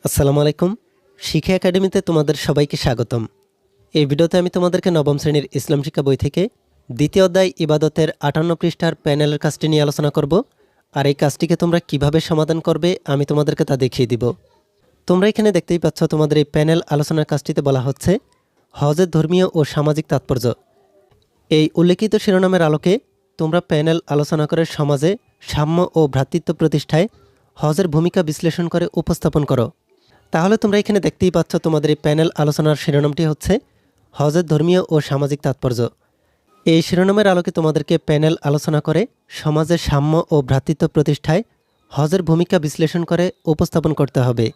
আসসালামু আলাইকুম। শিক্ষা একাডেমিতে তোমাদের সবাইকে স্বাগতম। এই ভিডিওতে আমি তোমাদেরকে নবম শ্রেণীর ইসলাম শিক্ষা বই থেকে দ্বিতীয় অধ্যায় ইবাদতের 58 পৃষ্ঠার প্যানেলের কাজটি নিয়ে আলোচনা করব। আর এই কাজটিকে তোমরা কিভাবে সমাধান করবে আমি তোমাদেরকে তা দেখিয়ে দিব। তোমরা এখানে দেখতেই পাচ্ছ, তোমাদের এই প্যানেল আলোচনার কাজটিতে বলা হচ্ছে হজের ধর্মীয় ও সামাজিক তাৎপর্য। এই উল্লেখিত শিরোনামের আলোকে তোমরা প্যানেল আলোচনা করে সমাজে সাম্য ও ভ্রাতৃত্ব প্রতিষ্ঠায় হজের ভূমিকা বিশ্লেষণ করে উপস্থাপন করো। তাহলে তোমরা এখানে দেখতেই পাচ্ছ, তোমাদের এই প্যানেল আলোচনার শিরোনামটি হচ্ছে হজের ধর্মীয় ও সামাজিক তাৎপর্য। এই শিরোনামের আলোকে তোমাদেরকে প্যানেল আলোচনা করে সমাজের সাম্য ও ভ্রাতৃত্ব প্রতিষ্ঠায় হজের ভূমিকা বিশ্লেষণ করে উপস্থাপন করতে হবে।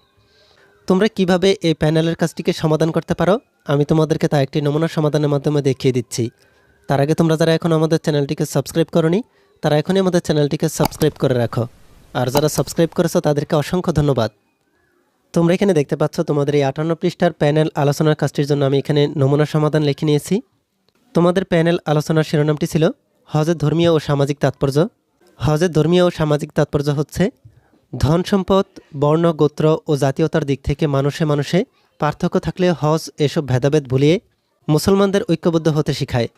তোমরা কিভাবে এই প্যানেলের কাজটিকে সমাধান করতে পারো আমি তোমাদেরকে তা একটি নমুনা সমাধানের মাধ্যমে দেখিয়ে দিচ্ছি। তার আগে তোমরা যারা এখন আমাদের চ্যানেলটিকে সাবস্ক্রাইব করোনি তারা এখনই আমাদের চ্যানেলটিকে সাবস্ক্রাইব করে রাখো। আর যারা সাবস্ক্রাইব করেছো তাদেরকে অসংখ্য ধন্যবাদ। তোমরা এখানে দেখতে পাচ্ছ, তোমাদের এই 58 পৃষ্ঠার প্যানেল আলোচনার কাজটির জন্য আমি এখানে নমুনা সমাধান লিখে নিয়েছি। তোমাদের প্যানেল আলোচনার শিরোনামটি ছিল হজের ধর্মীয় ও সামাজিক তাৎপর্য। হজের ধর্মীয় ও সামাজিক তাৎপর্য হচ্ছে ধন সম্পদ, বর্ণ, গোত্র ও জাতীয়তার দিক থেকে মানুষে মানুষে পার্থক্য থাকলে হজ এসব ভেদাভেদ ভুলিয়ে মুসলমানদের ঐক্যবদ্ধ হতে শেখায়।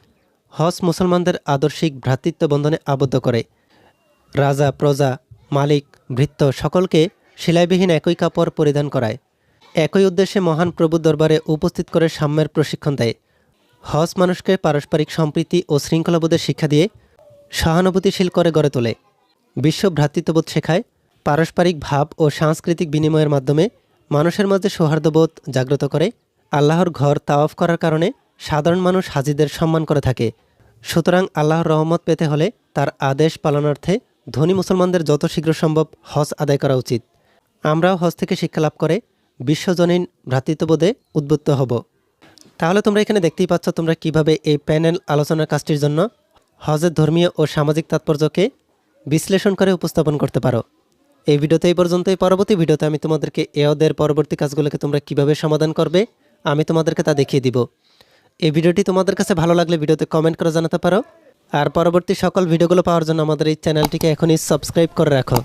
হজ মুসলমানদের আদর্শিক ভ্রাতৃত্ব বন্ধনে আবদ্ধ করে। রাজা, প্রজা, মালিক, ভৃত্য সকলকে সেলাইবিহীন একই কাপড় পরিধান করায়। একই উদ্দেশ্যে মহান প্রভুর দরবারে উপস্থিত করে সাম্যের প্রশিক্ষণ দেয়। হজ মানুষকে পারস্পরিক সম্প্রীতি ও শৃঙ্খলাবোধের শিক্ষা দিয়ে সহানুভূতিশীল করে গড়ে তোলে। বিশ্ব ভ্রাতৃত্ববোধ শেখায়। পারস্পরিক ভাব ও সাংস্কৃতিক বিনিময়ের মাধ্যমে মানুষের মাঝে সৌহার্দ্যবোধ জাগ্রত করে। আল্লাহর ঘর তাওয়াফ করার কারণে সাধারণ মানুষ হাজিদের সম্মান করে থাকে। সুতরাং আল্লাহর রহমত পেতে হলে তার আদেশ পালনার্থে ধনী মুসলমানদের যত শীঘ্র সম্ভব হজ আদায় করা উচিত। আমরাও হজ থেকে শিক্ষা লাভ করে বিশ্বজনীন ভ্রাতৃত্ববোধে উদ্বুদ্ধ হব। তাহলে তোমরা এখানে দেখতেই পাচ্ছ, তোমরা কিভাবে এই প্যানেল আলোচনার কাজটির জন্য হজের ধর্মীয় ও সামাজিক তাৎপর্যকে বিশ্লেষণ করে উপস্থাপন করতে পারো। এই ভিডিওতে এই পর্যন্তই। পরবর্তী ভিডিওতে আমি তোমাদেরকে এদের পরবর্তী কাজগুলোকে তোমরা কিভাবে সমাধান করবে আমি তোমাদেরকে তা দেখিয়ে দিব। এই ভিডিওটি তোমাদের কাছে ভালো লাগলে ভিডিওতে কমেন্ট করে জানাতে পারো। আর পরবর্তী সকল ভিডিওগুলো পাওয়ার জন্য আমাদের এই চ্যানেলটিকে এখনই সাবস্ক্রাইব করে রাখো।